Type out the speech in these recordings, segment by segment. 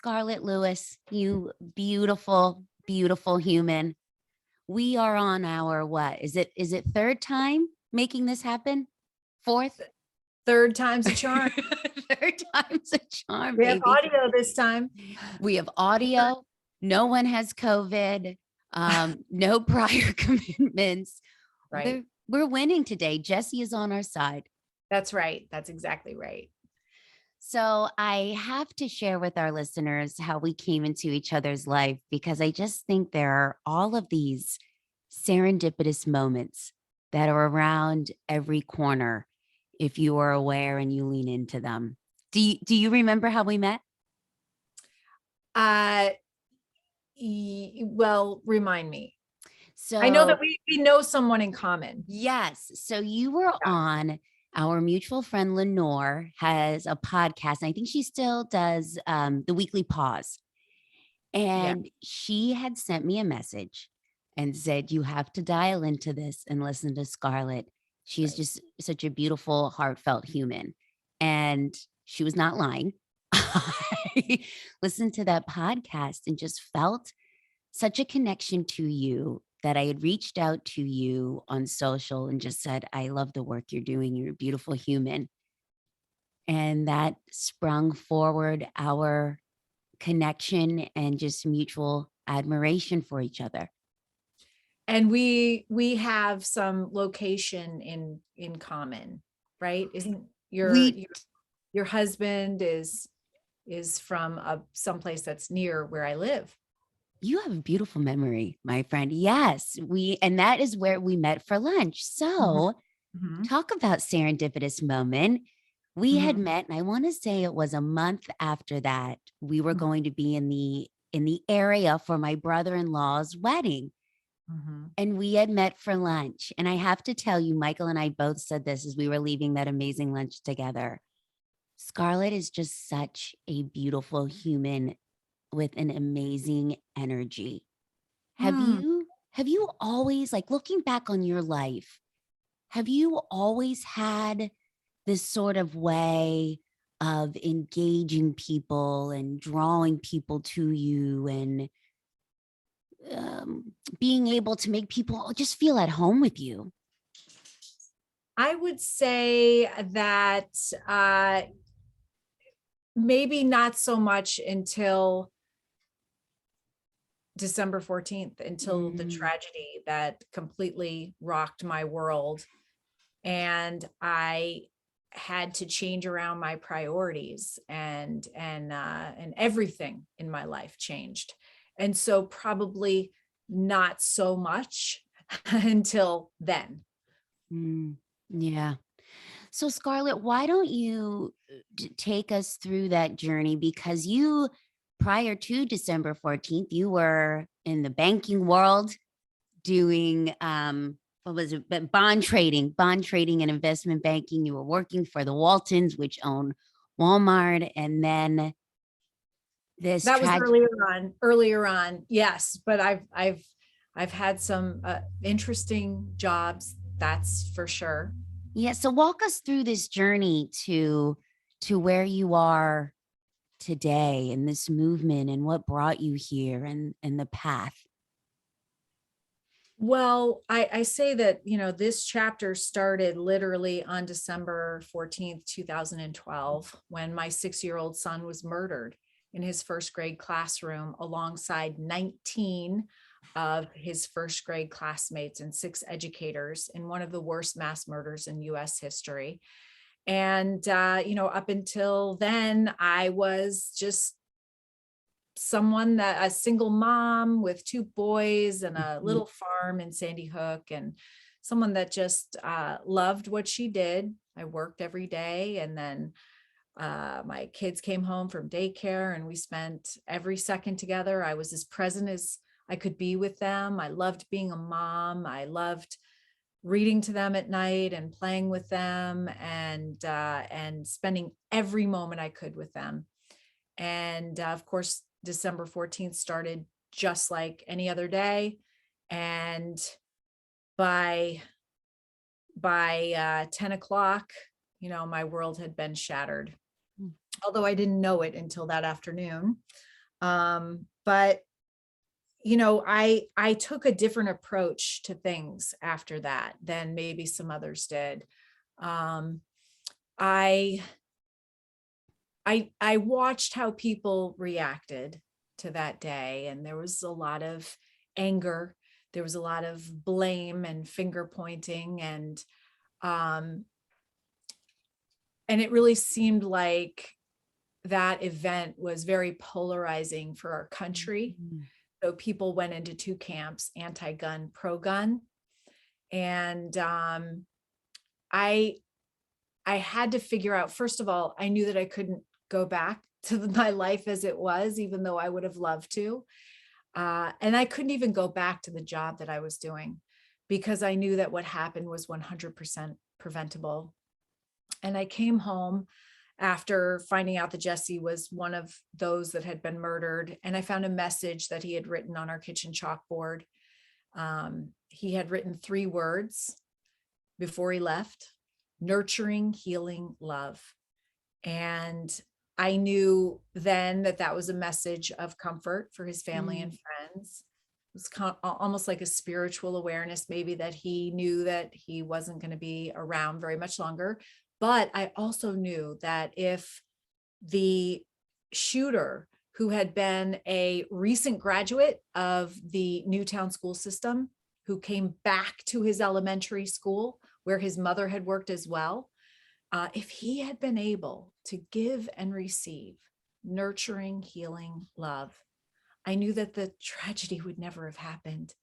Scarlett Lewis, you beautiful, beautiful human. We are on our what? Is it third time making this happen? Fourth? Third time's a charm. Third time's a charm, We have baby. audio this time. We have audio. No one has COVID. No prior commitments. Right. We're winning today. Jesse is on our side. That's right. That's exactly right. So I have to share with our listeners how we came into each other's life because I just think there are all of these serendipitous moments that are around every corner if you are aware and you lean into them. Do you remember how we met? Uh, well, remind me. So I know that we know someone in common. yes. So you were on our mutual friend Lenore has a podcast. And I think she still does the weekly pause. Yeah. And she had sent me a message and said, you have to dial into this and listen to Scarlett. She's Right. just such a beautiful, heartfelt human. And she was not lying. I listened to that podcast and just felt such a connection to you that I had reached out to you on social and just said, I love the work you're doing. You're a beautiful human. And that sprung forward our connection and just mutual admiration for each other. And we have some location in common, right? Isn't your husband is from someplace that's near where I live? You have a beautiful memory, my friend. Yes, and that is where we met for lunch. So Mm-hmm. talk about serendipitous moment. We had Mm-hmm. met, and I want to say it was a month after that. We were Mhm. going to be in the area for my brother-in-law's wedding. Mm-hmm. And we had met for lunch. And I have to tell you, Michael and I both said this as we were leaving that amazing lunch together. Scarlett is just such a beautiful human with an amazing energy. Hmm. Have you always, like, looking back on your life, have you always had this sort of way of engaging people and drawing people to you and being able to make people just feel at home with you? I would say that maybe not so much until December 14th, until the tragedy that completely rocked my world. And I had to change around my priorities, and everything in my life changed. And so probably not so much until then. Yeah. So, Scarlett, why don't you take us through that journey? Because you, prior to December 14th, you were in the banking world doing, what was it? Bond trading and investment banking. You were working for the Waltons, which own Walmart. And then this That was tragedy. earlier on. Yes. But I've had some interesting jobs. That's for sure. Yeah. So walk us through this journey to where you are today and this movement and what brought you here and the path. Well, I say that, this chapter started literally on December 14th, 2012, when my 6-year-old son was murdered in his first grade classroom alongside 19 of his first grade classmates and 6 educators in one of the worst mass murders in US history. And, up until then, I was just a single mom with 2 boys and a little farm in Sandy Hook, and someone that just loved what she did. I worked every day, and then my kids came home from daycare and we spent every second together. I was as present as I could be with them. I loved being a mom. I loved reading to them at night and playing with them, and spending every moment I could with them. And of course, December 14th started just like any other day. And by 10 o'clock, my world had been shattered. Mm. although I didn't know it until that afternoon. But I took a different approach to things after that than maybe some others did. Um, I I watched how people reacted to that day, and there was a lot of anger. There was a lot of blame and finger pointing, um, and it really seemed like that event was very polarizing for our country. Mhm. So people went into two camps: anti-gun, pro-gun, and I I had to figure out, first of all, I knew that I couldn't go back to my life as it was, even though I would have loved to. And I couldn't even go back to the job that I was doing because I knew that what happened was 100% preventable. And I came home after finding out that Jesse was one of those that had been murdered. And I found a message that he had written on our kitchen chalkboard. He had written 3 words before he left: nurturing, healing, love. And I knew then that that was a message of comfort for his family and Mm. friends. It was almost like a spiritual awareness, maybe, that he knew that he wasn't going to be around very much longer. But I also knew that if the shooter, who had been a recent graduate of the Newtown school system, who came back to his elementary school where his mother had worked as well, if he had been able to give and receive nurturing, healing love, I knew that the tragedy would never have happened.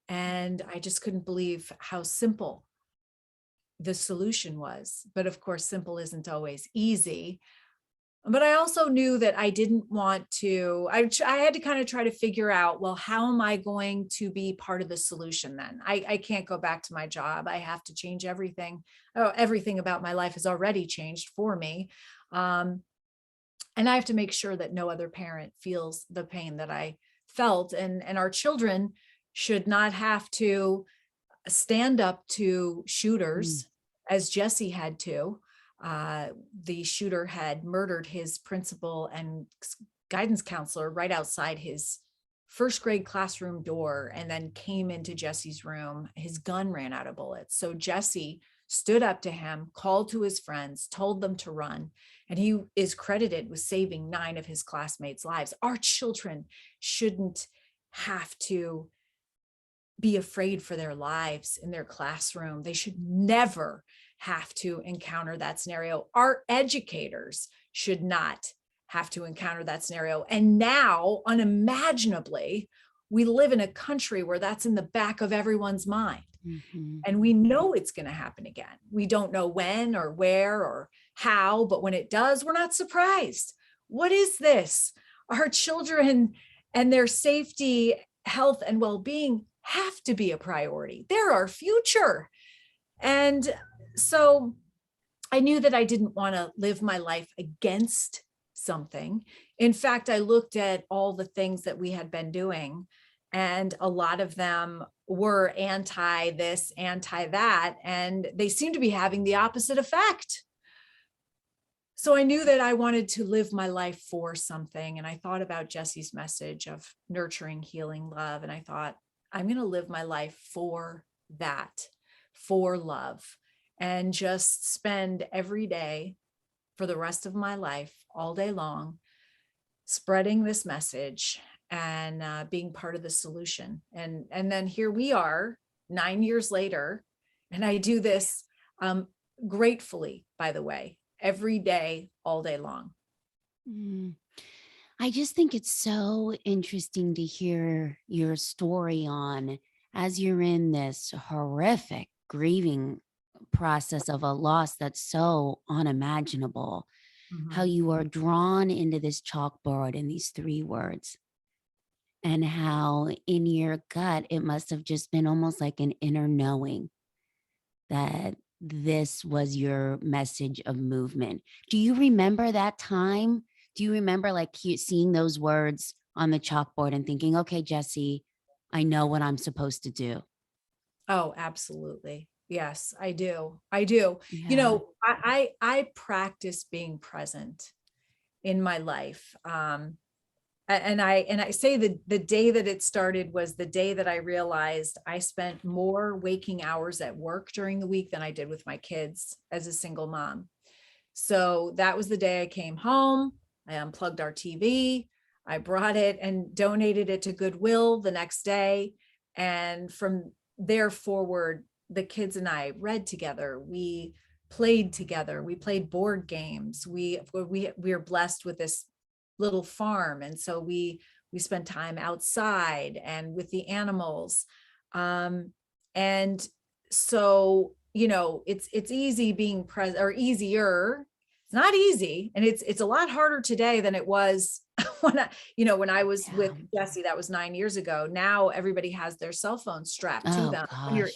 And I just couldn't believe how simple the solution was. But of course, simple isn't always easy. But I also knew that I didn't want to, I had to kind of try to figure out, well, how am I going to be part of the solution then? I can't go back to my job. I have to change everything. Oh, everything about my life has already changed for me. Um, and I have to make sure that no other parent feels the pain that I felt. And our children should not have to stand up to Mm. shooters as Jesse had to. The shooter had murdered his principal and guidance counselor right outside his first grade classroom door, and then came into Jesse's room. His gun ran out of bullets. So Jesse stood up to him, called to his friends, told them to run. And he is credited with saving 9 of his classmates' lives. Our children shouldn't have to be afraid for their lives in their classroom. They should never have to encounter that scenario. Our educators should not have to encounter that scenario. And now, unimaginably, we live in a country where that's in the back of everyone's mind. Mhm. And we know it's going to happen again. We don't know when or where or how, but when it does, we're not surprised. What is this? Our children and their safety, health, and well being have to be a priority. They're our future. And so I knew that I didn't want to live my life against something. In fact, I looked at all the things that we had been doing, and a lot of them were anti this, anti that, and they seem to be having the opposite effect. So I knew that I wanted to live my life for something. And I thought about Jesse's message of nurturing, healing, love. And I thought, I'm going to live my life for that, for love, and just spend every day for the rest of my life, all day long, spreading this message and being part of the solution. And then here we are 9 years later, and I do this um, gratefully, by the way, every day, all day long. Mm. I just think it's so interesting to hear your story on as you're in this horrific grieving process of a loss that's so unimaginable, how Mhm. you are drawn into this chalkboard and these 3 words, and how in your gut it must have just been almost like an inner knowing that this was your message of movement. Do you remember that time? Do you remember like seeing those words on the chalkboard and thinking, okay, Jesse, I know what I'm supposed to do? Oh, absolutely. Yes, I do. I do. You Yeah. know, I practice being present in my life. And I say the day that it started was the day that I realized I spent more waking hours at work during the week than I did with my kids as a single mom. So that was the day I came home. I unplugged our TV. I brought it and donated it to Goodwill the next day. And from there forward, the kids and I read together. We played together. We played board games. We are blessed with this little farm, and so we spent time outside and with the animals. And so, you know, it's easy being present, or easier. It's not easy, and it's a lot harder today than it was when I was with Yeah. Jesse. That was 9 years ago. Now everybody has their cell phone strapped to Oh them. gosh.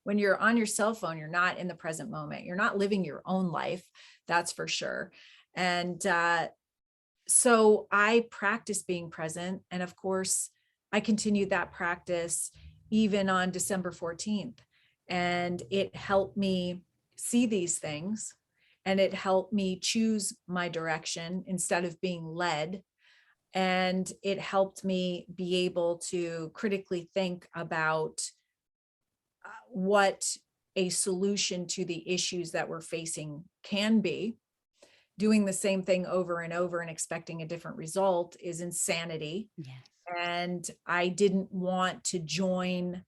When you're on your cell phone, you're not in the present moment. You're not living your own life, that's for sure. And so I practice being present. And of course, I continued that practice even on December 14th. And it helped me see these things, and it helped me choose my direction instead of being led. And it helped me be able to critically think about what a solution to the issues that we're facing can be. Doing the same thing over and over and expecting a different result is insanity. Yes. And I didn't want to join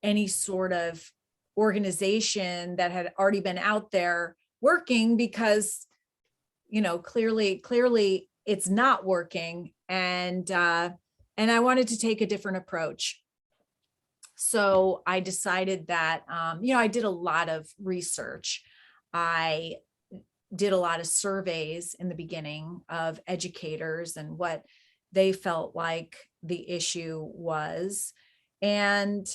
any sort of organization that had already been out there working, because, you know, clearly it's not working. And I wanted to take a different approach. So I decided that, I did a lot of research. I did a lot of surveys in the beginning of educators and what they felt like the issue was. And,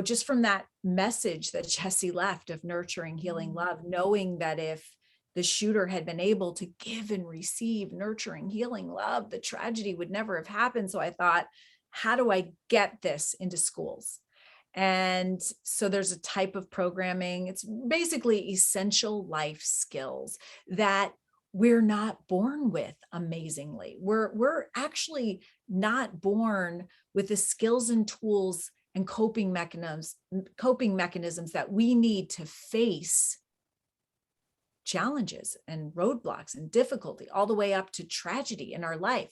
just from that message that Jesse left of nurturing, healing, love, knowing that if the shooter had been able to give and receive nurturing, healing, love, the tragedy would never have happened. So I thought, how do I get this into schools? And so there's a type of programming. It's basically essential life skills that we're not born with. Amazingly, we're actually not born with the skills and tools and coping mechanisms that we need to face challenges and roadblocks and difficulty, all the way up to tragedy in our life,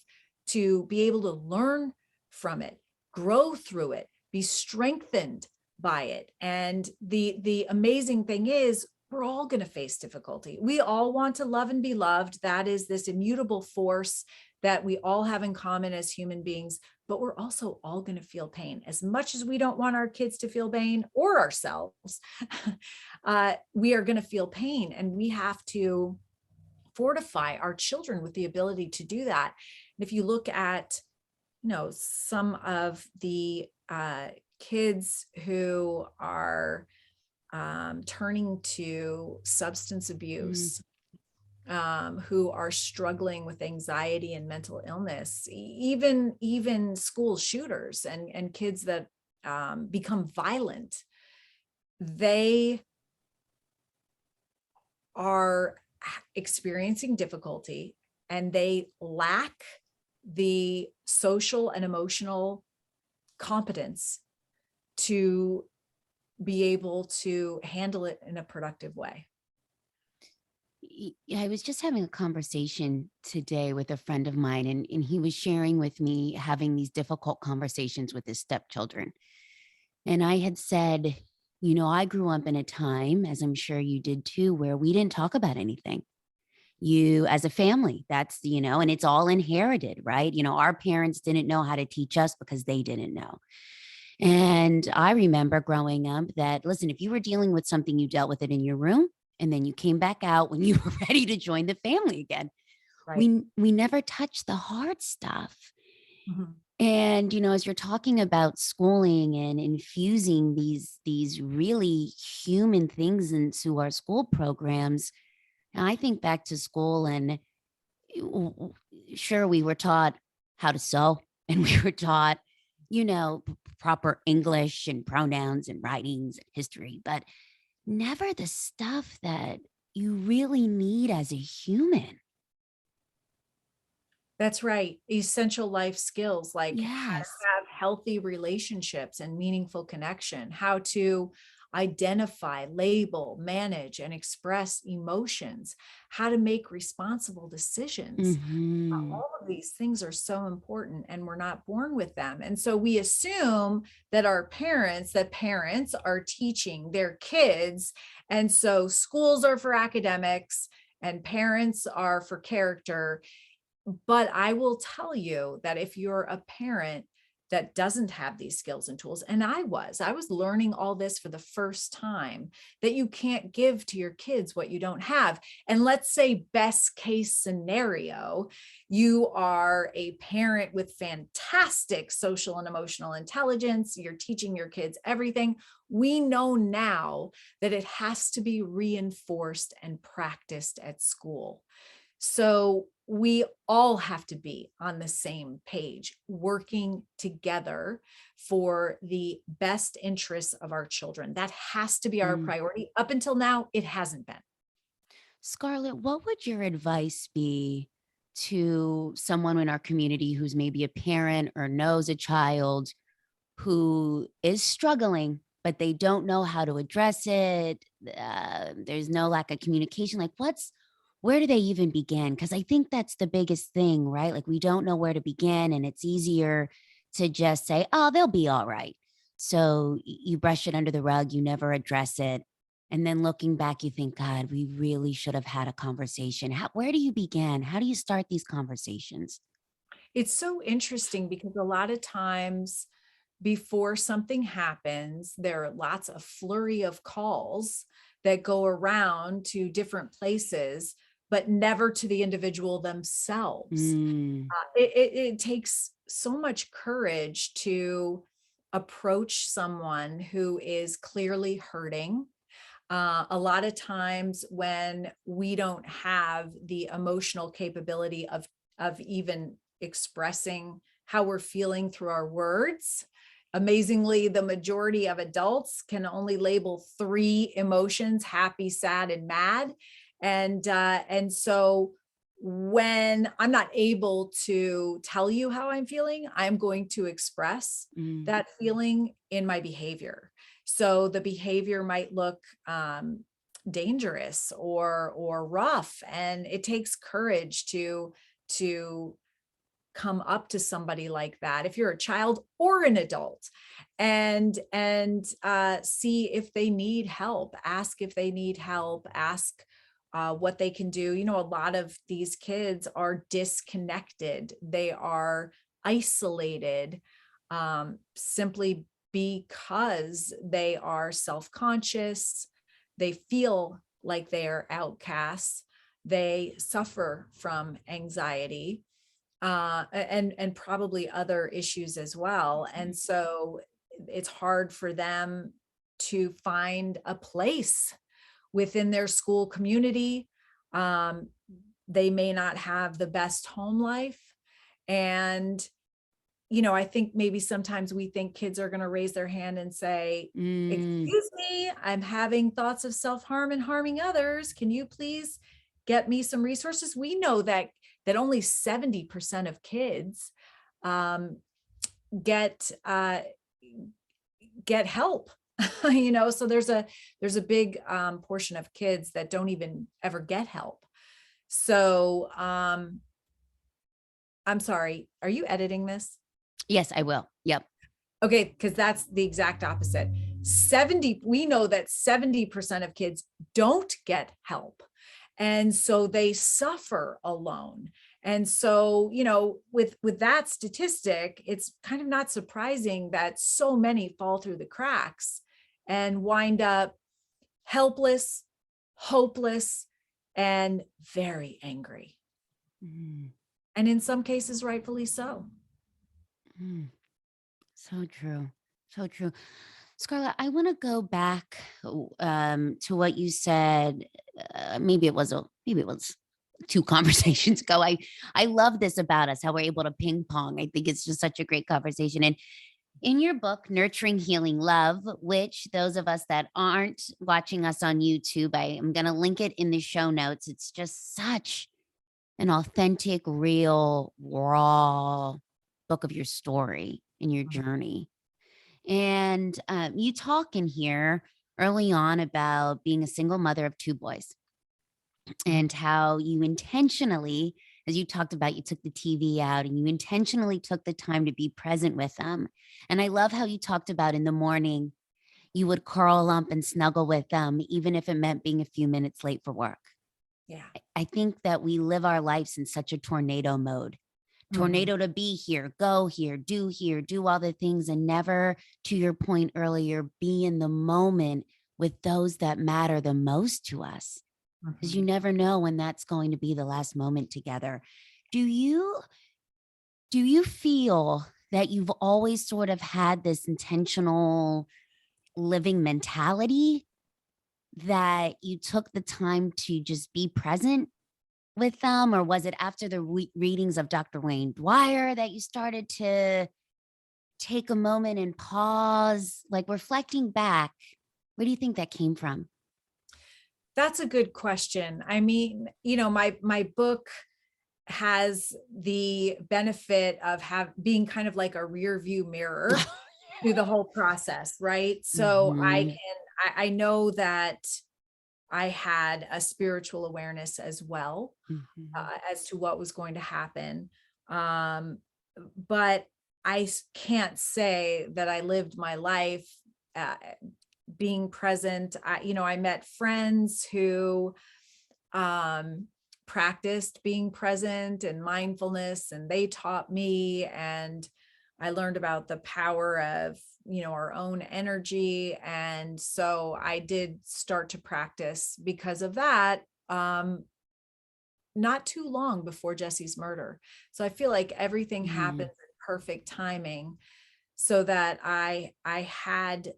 to be able to learn from it, grow through it, be strengthened by it. And the amazing thing is, we're all going to face difficulty. We all want to love and be loved. That is this immutable force that we all have in common as human beings. But we're also all going to feel pain. As much as we don't want our kids to feel pain, or ourselves, we are going to feel pain. And we have to fortify our children with the ability to do that. And if you look at, some of the kids who are turning to substance abuse, who are struggling with anxiety and mental illness, even school shooters and kids that become violent, they are experiencing difficulty, and they lack the social and emotional competence to be able to handle it in a productive way. I was just having a conversation today with a friend of mine, and he was sharing with me having these difficult conversations with his stepchildren. And I had said, I grew up in a time, as I'm sure you did too, where we didn't talk about anything. You, as a family, that's, and it's all inherited, right? Our parents didn't know how to teach us because they didn't know. And I remember growing up that, listen, if you were dealing with something, you dealt with it in your room, and then you came back out when you were ready to join the family again. Right. We never touched the hard stuff. Mhm. And, as you're talking about schooling and infusing these really human things into our school programs, I think back to school, and sure, we were taught how to sew, and we were taught, proper English and pronouns and writings and history, but never the stuff that you really need as a human. That's right. Essential life skills like how to Yes. have healthy relationships and meaningful connection, how to identify, label, manage, and express emotions, how to make responsible decisions. Hmm. All of these things are so important, and we're not born with them. And so we assume that that parents are teaching their kids. And so schools are for academics and parents are for character. But I will tell you that if you're a parent that doesn't have these skills and tools, and I was learning all this for the first time, that you can't give to your kids what you don't have. And let's say best case scenario, you are a parent with fantastic social and emotional intelligence. You're teaching your kids everything. We know now that it has to be reinforced and practiced at school. So we all have to be on the same page, working together for the best interests of our children. That has to be our Mm. priority. Up until now, it hasn't been. Scarlett, what would your advice be to someone in our community who's maybe a parent or knows a child who is struggling, but they don't know how to address it? There's no lack of communication. Like, where do they even begin? Because I think that's the biggest thing, right? Like, we don't know where to begin, and it's easier to just say, oh, they'll be all right. So you brush it under the rug, you never address it. And then looking back, you think, God, we really should have had a conversation. Where do you begin? How do you start these conversations? It's so interesting because a lot of times before something happens, there are lots of flurry of calls that go around to different places, but never to the individual themselves. Mm, It takes so much courage to approach someone who is clearly hurting. A lot of times when we don't have the emotional capability of even expressing how we're feeling through our words. Amazingly, the majority of adults can only label three emotions: happy, sad, and mad. And so when I'm not able to tell you how I'm feeling, I'm going to express mm, that feeling in my behavior. So the behavior might look dangerous or rough, and it takes courage to come up to somebody like that, if you're a child or an adult, and see if they need help. Ask if they need help. Ask what they can do. You know, a lot of these kids are disconnected. They are isolated, simply because they are self-conscious. They feel like they are outcasts. They suffer from anxiety, and probably other issues as well. And so it's hard for them to find a place within their school community. Um, they may not have the best home life. And, you know, I think maybe sometimes we think kids are going to raise their hand and say, mm, excuse me, I'm having thoughts of self-harm and harming others. Can you please get me some resources? We know that only 70% of kids um, get get help. You know, so there's a big portion of kids that don't even ever get help. So I'm sorry, are you editing this? yes, I will. Yep. Okay, because that's the exact opposite. 70, we know that 70% of kids don't get help. And so they suffer alone. And so, you know, with that statistic, it's kind of not surprising that so many fall through the cracks and wind up helpless, hopeless, and very angry. Mm, And in some cases, rightfully so. mm. So true. So true. Scarlett, I want to go back to what you said. Maybe it was two conversations ago. I love this about us, how we're able to ping pong. I think it's just such a great conversation. And In your book, Nurturing Healing Love, which those of us that aren't watching us on YouTube, I am going to link it in the show notes. It's just such an authentic, real, raw book of your story and your journey. And you talk in here early on about being a single mother of two boys and how you intentionally, as you talked about, you took the TV out and you intentionally took the time to be present with them. And I love how you talked about in the morning, you would curl up and snuggle with them, even if it meant being a few minutes late for work. Yeah. I think that we live our lives in such a tornado mode. Mhm. Tornado to be here, go here, do all the things, and never, to your point earlier, be in the moment with those that matter the most to us. Because you Mhm. never know when that's going to be the last moment together. Do you feel that you've always sort of had this intentional living mentality that you took the time to just be present with them? Or was it after the readings of Dr. Wayne Dwyer that you started to take a moment and pause, like reflecting back? Where do you think that came from? That's a good question. I mean, my book has the benefit of being kind of like a rear view mirror through the whole process, right? So Mhm. I know that I had a spiritual awareness as well, Mhm. as to what was going to happen. Um, but can't say that I lived my life uh, being present. I met friends who um, practiced being present and mindfulness, and they taught me, and I learned about the power of, our own energy. And so I did start to practice because of that. Not too long before Jesse's murder. So I feel like everything happens Mm. in perfect timing so that I had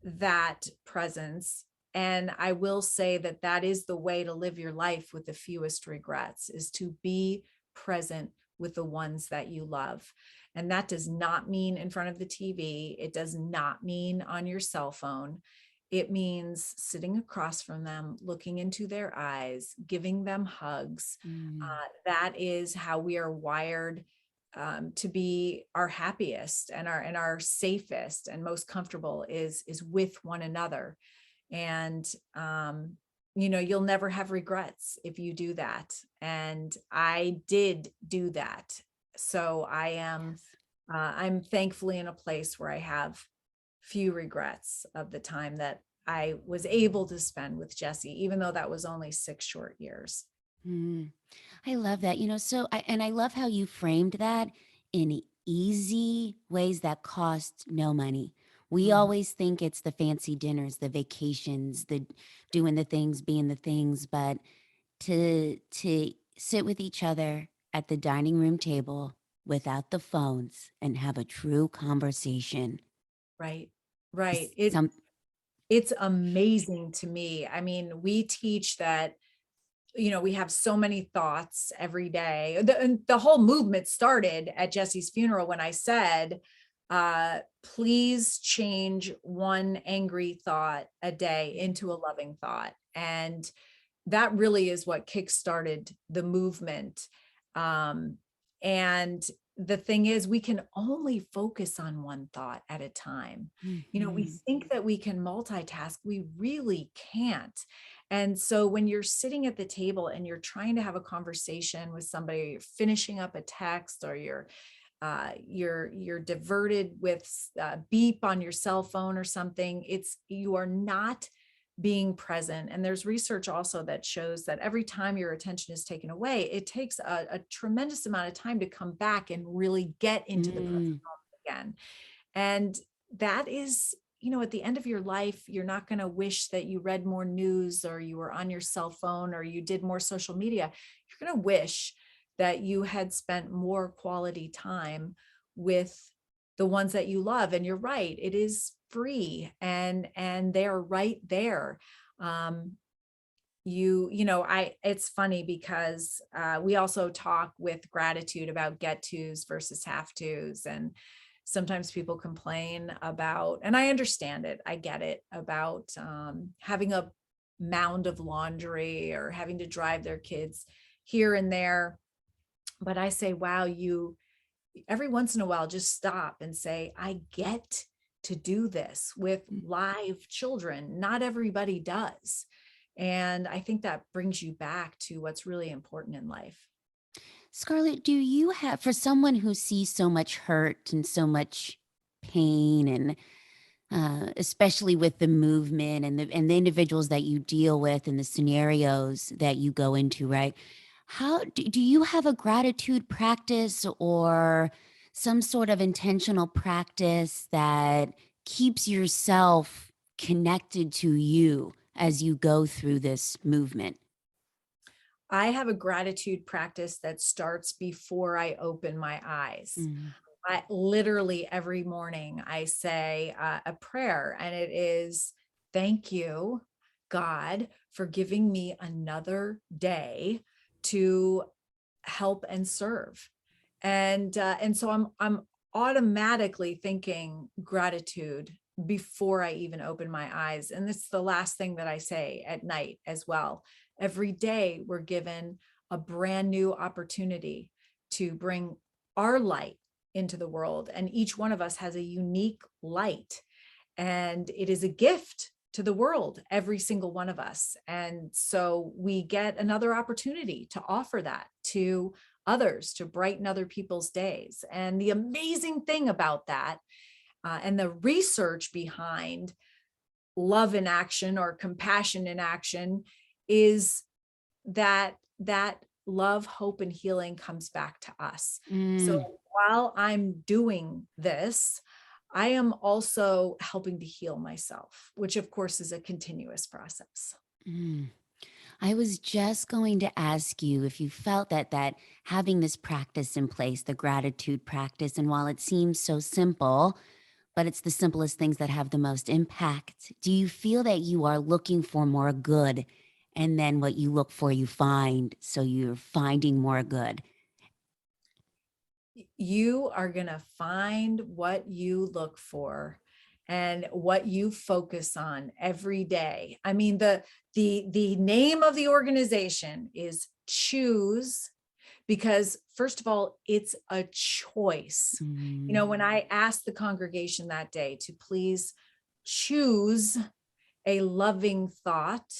that presence. And I will say that that is the way to live your life with the fewest regrets, is to be present with the ones that you love. And that does not mean in front of the TV. It does not mean on your cell phone. It means sitting across from them, looking into their eyes, giving them hugs. Mm. That is how we are wired, to be our happiest and our safest and most comfortable is with one another. And you'll never have regrets if you do that. And I did do that. So Yes. I'm thankfully in a place where I have few regrets of the time that I was able to spend with Jesse, even though that was only 6 short years. Mm. I love that. And I love how you framed that in easy ways that cost no money. We Mhm. always think it's the fancy dinners, the vacations, the doing the things, being the things, but to sit with each other at the dining room table without the phones and have a true conversation Right. Right. is some It's amazing to me. I mean, we teach that, we have so many thoughts every day. And the whole movement started at Jesse's funeral when I said, please change one angry thought a day into a loving thought. And that really is what kickstarted the movement. Um, and the thing is, we can only focus on one thought at a time. We Mhm. think that we can multitask. We really can't. And so when you're sitting at the table and you're trying to have a conversation with somebody, or you're finishing up a text, or you're diverted with beep on your cell phone or something, you are not being present. And there's research also that shows that every time your attention is taken away, it takes a tremendous amount of time to come back and really get into the present Mm. moment again. And that is, at the end of your life, you're not going to wish that you read more news, or you were on your cell phone, or you did more social media. You're going to wish that you had spent more quality time with the ones that you love. And you're right, it is free, and they're right there. um it's funny because we also talk with gratitude about get tos versus have tos. And Sometimes people complain about, and I understand it, I get it, about having a mound of laundry or having to drive their kids here and there. But I say, wow, every once in a while, just stop and say, I get to do this with live children. Not everybody does. And I think that brings you back to what's really important in life. Scarlett, do you have, for someone who sees so much hurt and so much pain, and especially with the movement and the individuals that you deal with and the scenarios that you go into, right? How do you have a gratitude practice or some sort of intentional practice that keeps yourself connected to you as you go through this movement? I have a gratitude practice that starts before I open my eyes. Mm, I literally every morning I say a prayer, and it is, thank you, God, for giving me another day to help and serve. And so I'm automatically thinking gratitude before I even open my eyes. And this is the last thing that I say at night as well. Every day we're given a brand new opportunity to bring our light into the world. And each one of us has a unique light, and it is a gift to the world, every single one of us. And so we get another opportunity to offer that to others, to brighten other people's days. And the amazing thing about that, and the research behind love in action or compassion in action, is that love, hope, and healing comes back to us. So mm, while I'm doing this, I am also helping to heal myself, which of course is a continuous process. mm. I was just going to ask you if you felt that having this practice in place, the gratitude practice, and while it seems so simple, but it's the simplest things that have the most impact. Do you feel that you are looking for more good, and then what you look for, you find, so you're finding more good? You are going to find what you look for and what you focus on every day. I mean, the name of the organization is Choose, because first of all, it's a choice. You Mm, know, when I asked the congregation that day to please choose a loving thought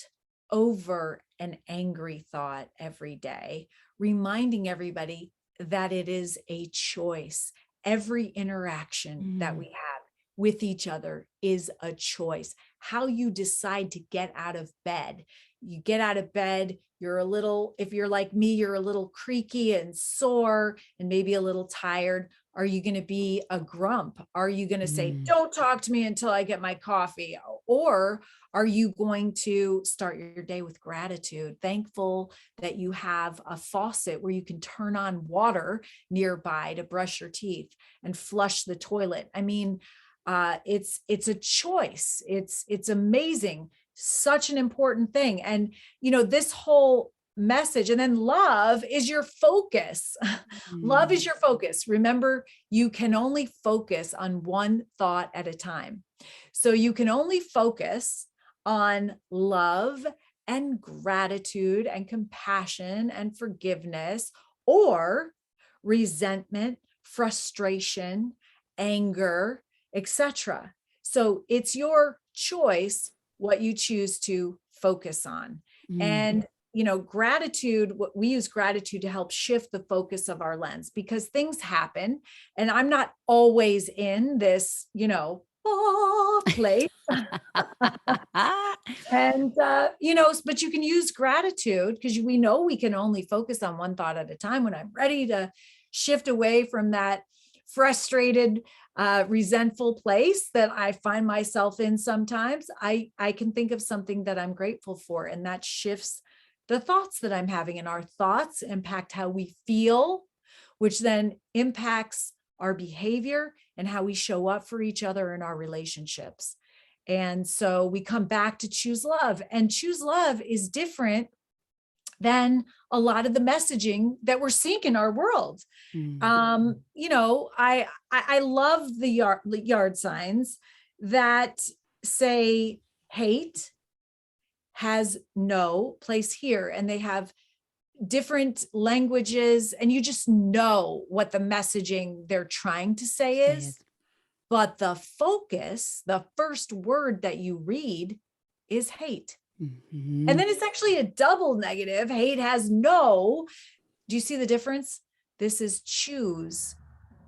over an angry thought every day, reminding everybody that it is a choice. Every interaction that mm, we have with each other is a choice. How you decide to get out of bed. You get out of bed, you're a little, if you're like me, you're a little creaky and sore and maybe a little tired. Are you going to be a grump? Are you going to say, mm, don't talk to me until I get my coffee? Or are you going to start your day with gratitude, thankful that you have a faucet where you can turn on water nearby to brush your teeth and flush the toilet? I mean, it's a choice. It's amazing. Such an important thing. And you know, this whole message, and then love is your focus. Love is mm, your focus. Remember, you can only focus on one thought at a time. So you can only focus on love and gratitude and compassion and forgiveness, or resentment, frustration, anger, etc. So it's your choice what you choose to focus on. mm, And you know, gratitude, we use gratitude to help shift the focus of our lens, because things happen and I'm not always in this, you know, place. And, you know, but you can use gratitude, because we know we can only focus on one thought at a time. When I'm ready to shift away from that frustrated, resentful place that I find myself in sometimes, I can think of something that I'm grateful for, and that shifts the thoughts that I'm having. And our thoughts impact how we feel, which then impacts our behavior and how we show up for each other in our relationships. And so we come back to choose love, and choose love is different than a lot of the messaging that we're seeing in our world. Mm. You know, I love the yard signs that say hate has no place here, and they have different languages, and you just know what the messaging they're trying to say Say is. it. But the focus, the first word that you read is hate. And Mhm. then it's actually a double negative. Hate has no. Do you see the difference? This is choose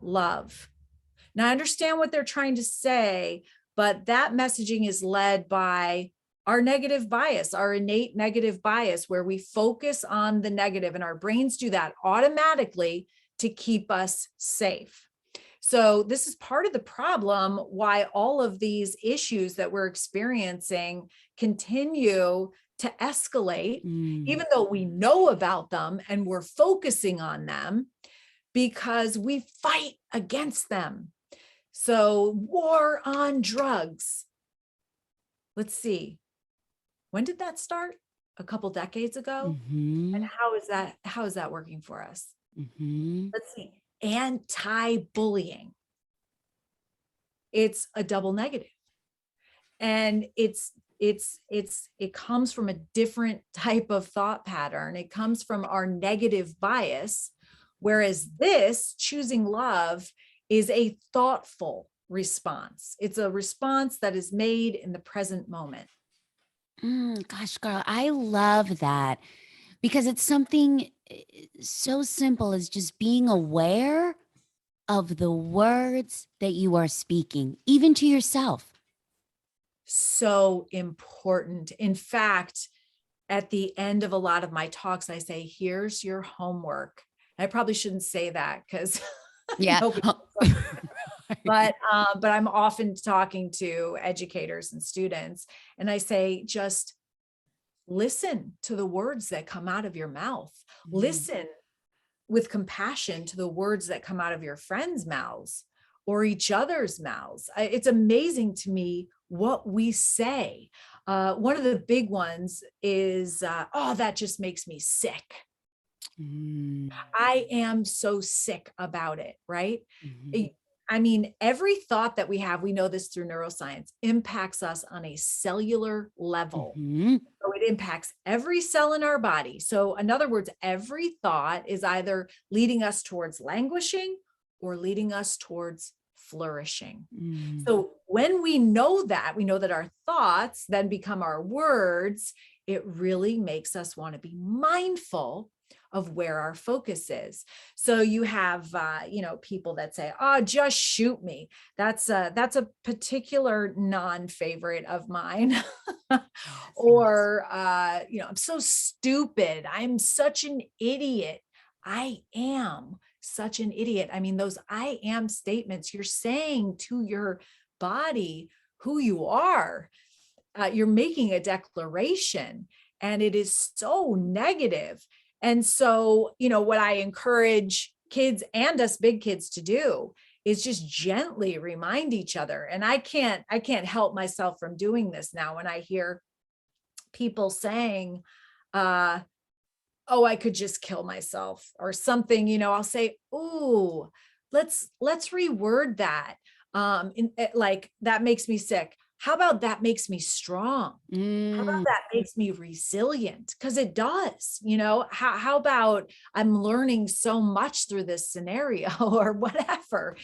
love. Now, I understand what they're trying to say, but that messaging is led by our negative bias, our innate negative bias, where we focus on the negative, and our brains do that automatically to keep us safe. So this is part of the problem why all of these issues that we're experiencing continue to escalate, Mm. even though we know about them and we're focusing on them, because we fight against them. So war on drugs. Let's see. When did that start? A couple decades ago? And Mhm. how is that working for us? Mhm. Let's see. Anti-bullying. It's a double negative. And it comes from a different type of thought pattern. It comes from our negative bias, whereas this choosing love is a thoughtful response. It's a response that is made in the present moment. Gosh, girl, I love that because it's something so simple as just being aware of the words that you are speaking, even to yourself. So important. In fact, at the end of a lot of my talks, I say, here's your homework. I probably shouldn't say that because Yeah. nobody, but I'm often talking to educators and students, and I say, just listen to the words that come out of your mouth. Mm. Listen with compassion to the words that come out of your friends' mouths or each other's mouths. It's amazing to me what we say. One of the big ones is, oh, that just makes me sick. Mm. I am so sick about it, right? Mhm. I mean, every thought that we have, we know this through neuroscience, impacts us on a cellular level. Mhm. So it impacts every cell in our body. So, in other words, every thought is either leading us towards languishing or leading us towards flourishing. Mm. So, when we know that our thoughts then become our words, it really makes us want to be mindful of where our focus is. So you have, people that say, "Oh, just shoot me." That's a particular non-favorite of mine. Yes, yes. Or, I'm so stupid. I'm such an idiot. I am such an idiot. I mean, those I am statements, you're saying to your body who you are. You're making a declaration, and it is so negative. And so, what I encourage kids and us big kids to do is just gently remind each other. And I can't help myself from doing this now when I hear people saying, uh, "Oh, I could just kill myself," or something, I'll say, "Ooh, let's reword that. Like, that makes me sick. How about that makes me strong? How about Mm. that makes me resilient? Because it does, How about I'm learning so much through this scenario or whatever,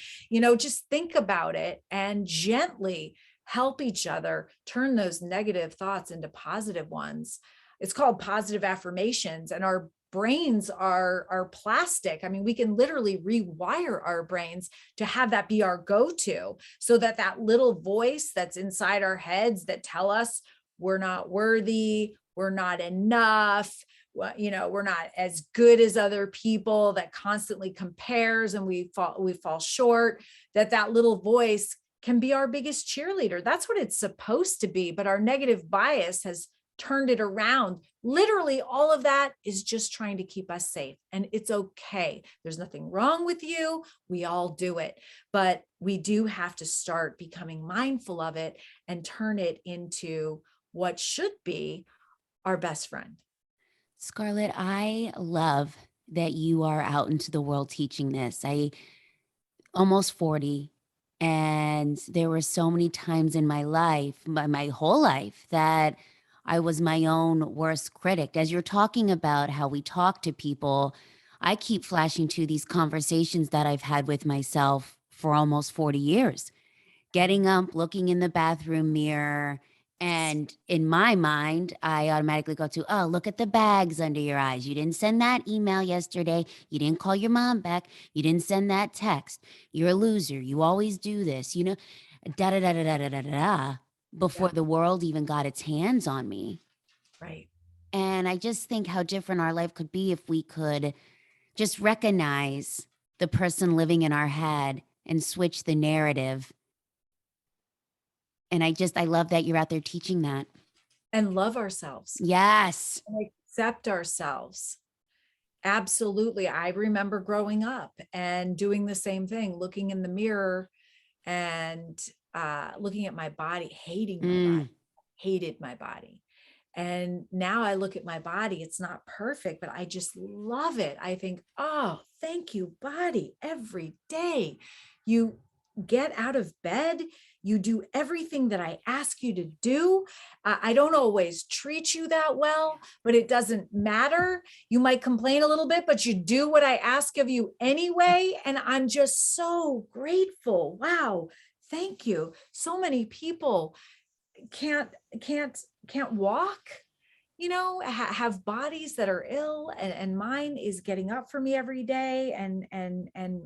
just think about it and gently help each other turn those negative thoughts into positive ones. It's called positive affirmations, and our brains are plastic. I mean, we can literally rewire our brains to have that be our go-to, so that that little voice that's inside our heads that tell us we're not worthy, we're not enough, we're not as good as other people, that constantly compares and we fall short, that little voice can be our biggest cheerleader. That's what it's supposed to be, but our negative bias has turned it around. Literally, all of that is just trying to keep us safe. And it's okay. There's nothing wrong with you. We all do it. But we do have to start becoming mindful of it and turn it into what should be our best friend. Scarlett, I love that you are out into the world teaching this. I almost 40, and there were so many times in my life, my whole life, that I was my own worst critic. As you're talking about how we talk to people, I keep flashing to these conversations that I've had with myself for almost 40 years, getting up, looking in the bathroom mirror. And in my mind, I automatically go to, oh, look at the bags under your eyes. You didn't send that email yesterday. You didn't call your mom back. You didn't send that text. You're a loser. You always do this, da da da da da da da da, before Yeah, the world even got its hands on me. right. And I just think how different our life could be if we could just recognize the person living in our head and switch the narrative. And I love that you're out there teaching that. And love ourselves Yes. and accept ourselves. Absolutely. I remember growing up and doing the same thing, looking in the mirror and looking at my body, hating my Mm. body, hated my body. And now I look at my body, it's not perfect, but I just love it. I think, oh, thank you, body, every day. You get out of bed, you do everything that I ask you to do. I don't always treat you that well, but it doesn't matter. You might complain a little bit, but you do what I ask of you anyway. And I'm just so grateful. Wow. Thank you. So many people can't can't can't walk, have bodies that are ill, and mine is getting up for me every day and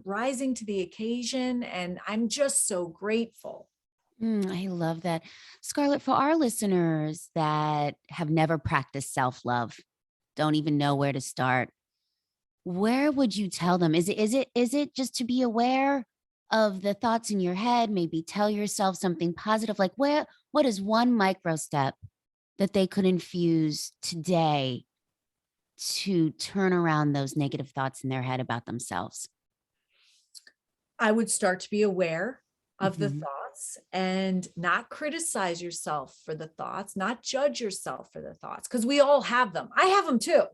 rising to the occasion, and I'm just so grateful. I love that. Scarlett, for our listeners that have never practiced self love, don't even know where to start, where would you tell them? Is it just to be aware of the thoughts in your head? Maybe tell yourself something positive. Like what is one micro step that they could infuse today to turn around those negative thoughts in their head about themselves? I would start to be aware of the Hmm. thoughts and not criticize yourself for the thoughts, not judge yourself for the thoughts, because we all have them. I have them too.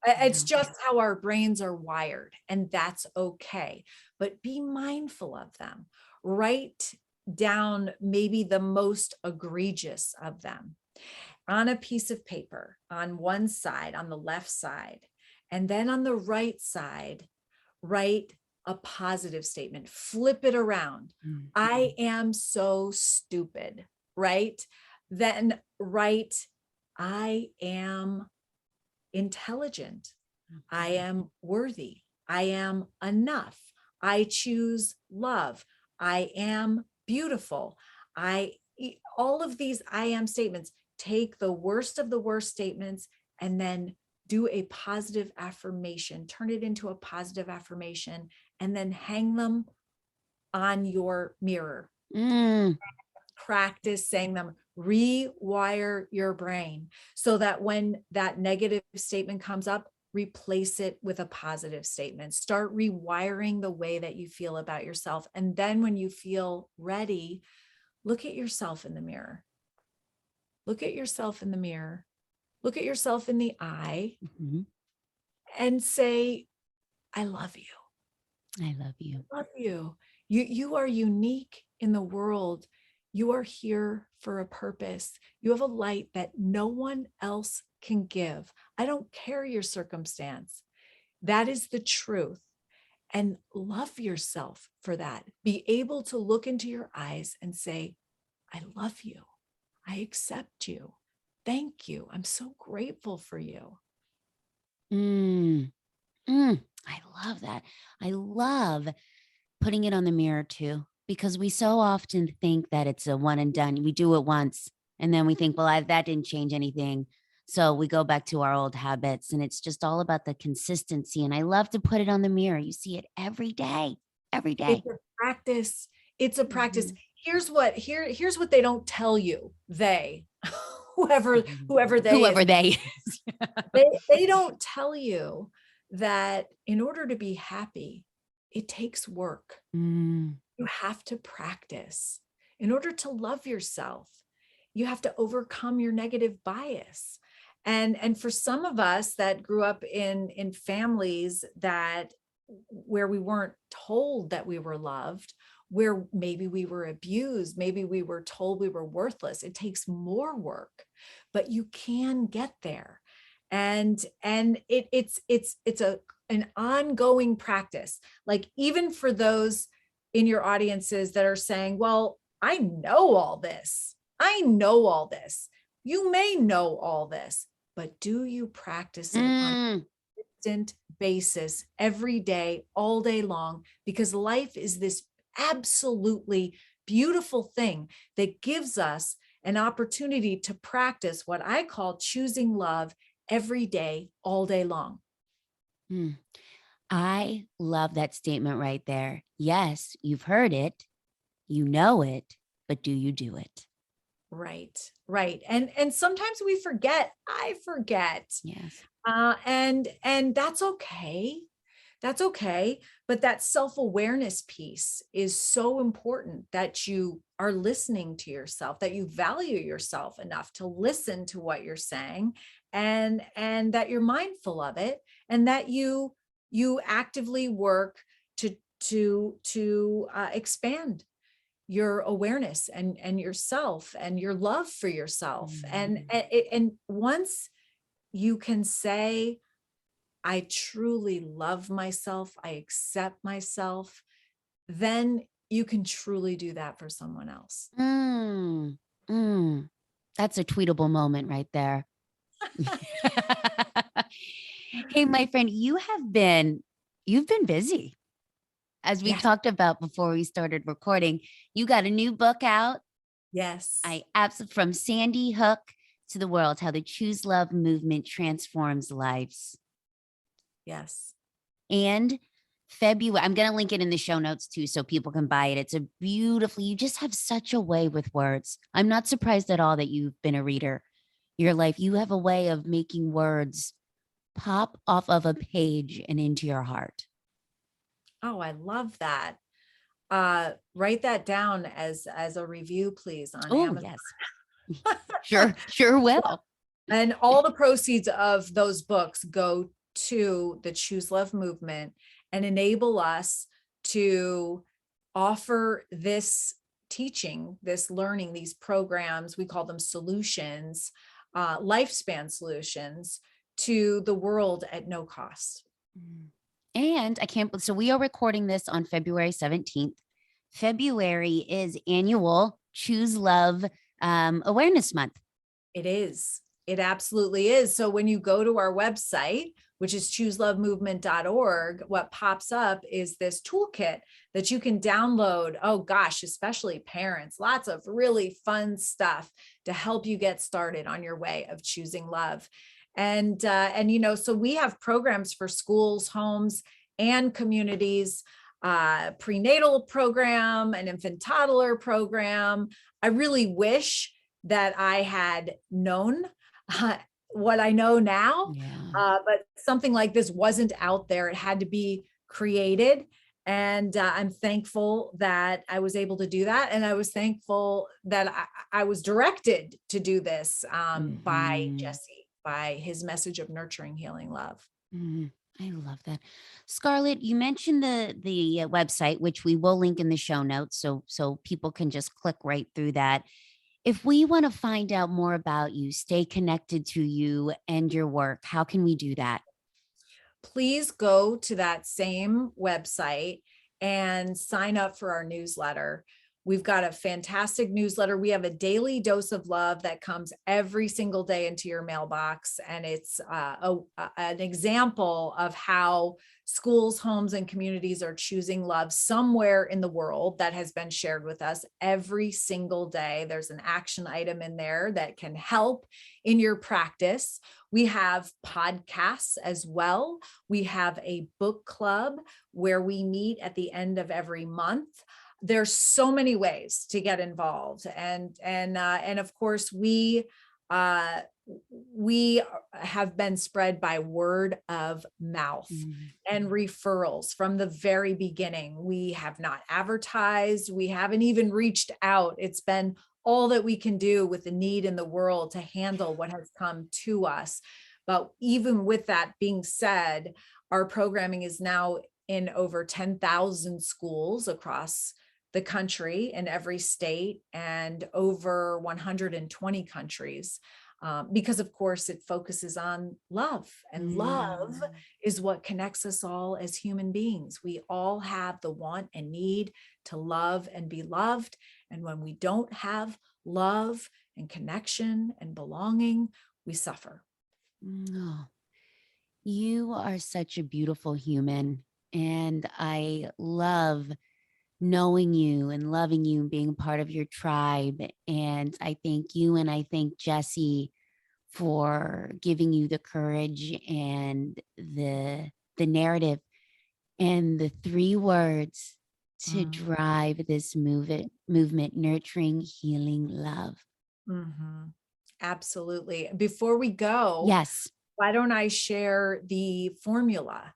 It's Yeah. just how our brains are wired, and that's okay. But be mindful of them. Write down maybe the most egregious of them on a piece of paper on one side, on the left side, and then on the right side, write a positive statement, flip it around. Mm. I am so stupid, right? Then write, I am intelligent. I am worthy. I am enough. I choose love. I am beautiful. All of these I am statements, take the worst of the worst statements and then do a positive affirmation, turn it into a positive affirmation, and then hang them on your mirror. Mm. Practice saying them, rewire your brain so that when that negative statement comes up, replace it with a positive statement. Start rewiring the way that you feel about yourself. And then when you feel ready, look at yourself in the mirror. Look at yourself in the mirror. Look at yourself in the eye Mhm. and say, I love you. I love you. Love you. You are unique in the world. You are here for a purpose. You have a light that no one else can give. I don't care your circumstance. That is the truth. And love yourself for that. Be able to look into your eyes and say, I love you. I accept you. Thank you. I'm so grateful for you. Mm. Mm. I love that. I love putting it on the mirror too, because we so often think that it's a one and done. We do it once and then we think, well, that didn't change anything. So we go back to our old habits, and it's just all about the consistency. And I love to put it on the mirror. You see it every day, every day. It's a practice. It's a practice. Mhm. Here's what they don't tell you. They, whoever Mhm. whoever they is, Whoever they is. they don't tell you that in order to be happy, it takes work. Mm. You have to practice. In order to love yourself, you have to overcome your negative bias. And for some of us that grew up in families where we weren't told that we were loved, where maybe we were abused, maybe we were told we were worthless, it takes more work, but you can get there. And it's an ongoing practice. Like, even for those in your audiences that are saying, well, I know all this. I know all this. You may know all this, but do you practice it on a consistent basis every day, all day long? Because life is this absolutely beautiful thing that gives us an opportunity to practice what I call choosing love every day, all day long. Mm. I love that statement right there. Yes, you've heard it, you know it, but do you do it? Right, right. And sometimes we forget. I forget. Yes. And that's okay. That's okay. But that self-awareness piece is so important, that you are listening to yourself, that you value yourself enough to listen to what you're saying, and that you're mindful of it, and that you actively work to expand your awareness and yourself and your love for yourself. And once you can say, I truly love myself, I accept myself, then you can truly do that for someone else. Mm, mm. That's a tweetable moment right there. Hey, my friend, you've been busy. As we Yes, talked about before we started recording, you got a new book out. yes, I absolutely, from Sandy Hook to the World, How the Choose Love Movement Transforms Lives. yes. And February, I'm going to link it in the show notes too, so people can buy it. It's a beautifully, you just have such a way with words. I'm not surprised at all that you've been a reader your life. You have a way of making words pop off of a page and into your heart. Oh, I love that. Write that down as a review, please, on Oh, Amazon. yes. Sure will. And all the proceeds of those books go to the Choose Love movement and enable us to offer this teaching, this learning, these programs, we call them solutions, lifespan solutions, to the world at no cost. And I can't, so we are recording this on February 17th. February is annual Choose Love Awareness Month. It is. It absolutely is. So when you go to our website, which is chooselovemovement.org, what pops up is this toolkit that you can download. Oh gosh, especially parents, lots of really fun stuff to help you get started on your way of choosing love. And so we have programs for schools, homes, and communities, prenatal program, an infant toddler program. I really wish that I had known what I know now, Yeah. but something like this wasn't out there. It had to be created. And I'm thankful that I was able to do that. And I was thankful that I was directed to do this by Mhm. Jesse, by his message of nurturing, healing, love. Mhm. I love that. Scarlett, you mentioned the website, which we will link in the show notes, so people can just click right through that. If we want to find out more about you, stay connected to you and your work, how can we do that? Please go to that same website and sign up for our newsletter. We've got a fantastic newsletter. We have a daily dose of love that comes every single day into your mailbox. And it's an example of how schools, homes, and communities are choosing love somewhere in the world that has been shared with us every single day. There's an action item in there that can help in your practice. We have podcasts as well. We have a book club where we meet at the end of every month. There's so many ways to get involved, and of course we have been spread by word of mouth and referrals from the very beginning. We have not advertised. We haven't even reached out. It's been all that we can do with the need in the world to handle what has come to us. But even with that being said, our programming is now in over 10,000 schools across the country in every state and over 120 countries. Because of course it focuses on love, and love is what connects us all as human beings. We all have the want and need to love and be loved. And when we don't have love and connection and belonging, we suffer. Oh, you are such a beautiful human. And I love knowing you and loving you and being part of your tribe. And I thank you and I thank Jesse for giving you the courage and the narrative and the three words to Mm. drive this movement, nurturing, healing, love. Mhm. Absolutely. Before we go, Yes, why don't I share the formula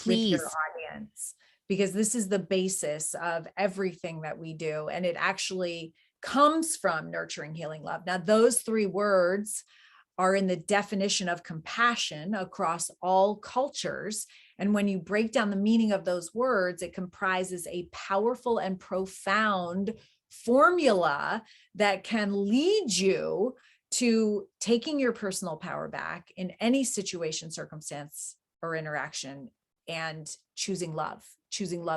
with your please. audience? Because this is the basis of everything that we do. And it actually comes from nurturing, healing, love. Now, those three words are in the definition of compassion across all cultures. And when you break down the meaning of those words, it comprises a powerful and profound formula that can lead you to taking your personal power back in any situation, circumstance, or interaction, and choosing love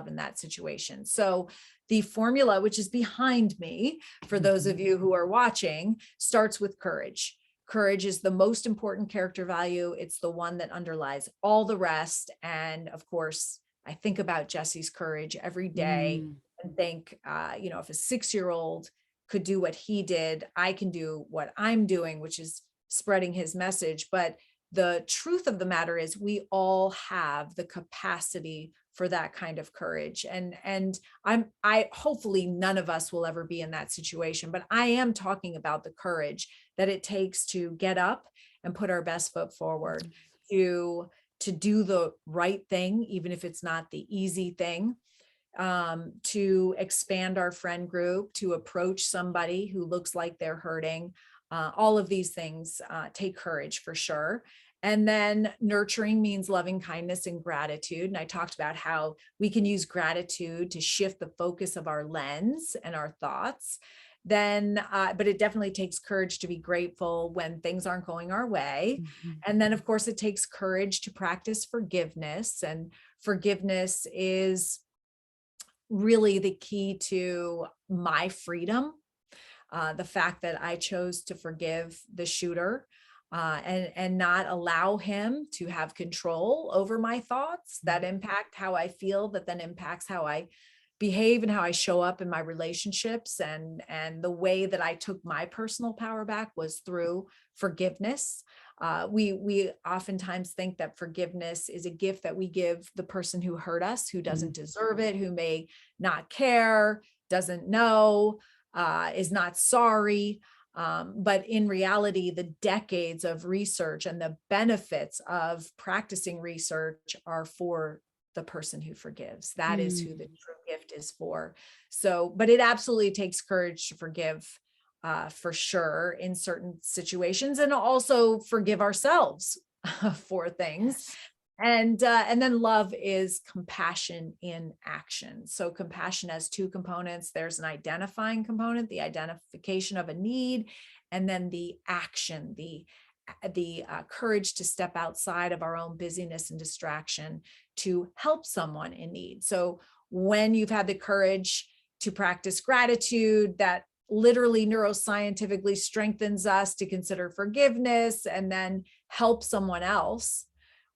in that situation. So the formula, which is behind me, for those of you who are watching, starts with courage. Courage is the most important character value. It's the one that underlies all the rest. And of course, I think about Jesse's courage every day Mm, and think, if a 6-year-old could do what he did, I can do what I'm doing, which is spreading his message. But the truth of the matter is we all have the capacity for that kind of courage. And I hopefully none of us will ever be in that situation, but I am talking about the courage that it takes to get up and put our best foot forward, to do the right thing, even if it's not the easy thing, to expand our friend group, to approach somebody who looks like they're hurting. All of these things take courage for sure. And then nurturing means loving kindness and gratitude. And I talked about how we can use gratitude to shift the focus of our lens and our thoughts. But it definitely takes courage to be grateful when things aren't going our way. mhm. And then, of course, it takes courage to practice forgiveness. And forgiveness is really the key to my freedom. The fact that I chose to forgive the shooter, and not allow him to have control over my thoughts that impact how I feel, that then impacts how I behave and how I show up in my relationships. And the way that I took my personal power back was through forgiveness. We oftentimes think that forgiveness is a gift that we give the person who hurt us, who doesn't deserve it, who may not care, doesn't know, is not sorry. But in reality, the decades of research and the benefits of practicing research are for the person who forgives. That is who the Mm. true gift is for. So, but it absolutely takes courage to forgive, for sure, in certain situations, and also forgive ourselves for things. Yes. And then love is compassion in action. So compassion has two components. There's an identifying component, the identification of a need, and then the action, the courage to step outside of our own busyness and distraction to help someone in need. So when you've had the courage to practice gratitude, that literally neuroscientifically strengthens us to consider forgiveness and then help someone else,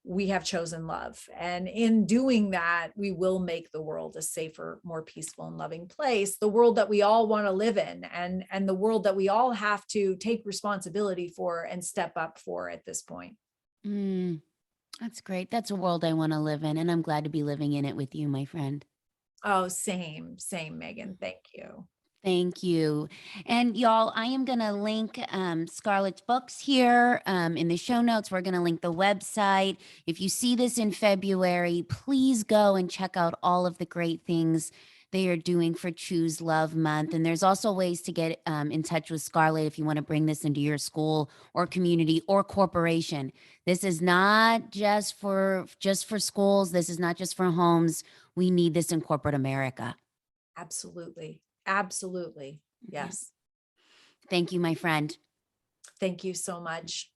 we have chosen love. And in doing that, we will make the world a safer, more peaceful and loving place, the world that we all want to live in, and the world that we all have to take responsibility for and step up for at this point. Mm, that's great. That's a world I want to live in, and I'm glad to be living in it with you, my friend. Oh, same, Megan. Thank you. Thank you. And y'all, I am going to link Scarlett's books here in the show notes. We're going to link the website. If you see this in February, please go and check out all of the great things they are doing for Choose Love Month. And there's also ways to get in touch with Scarlett if you want to bring this into your school or community or corporation. This is not just for schools. This is not just for homes. We need this in corporate America. Absolutely. Absolutely. Yeah. Yes. Thank you, my friend. Thank you so much.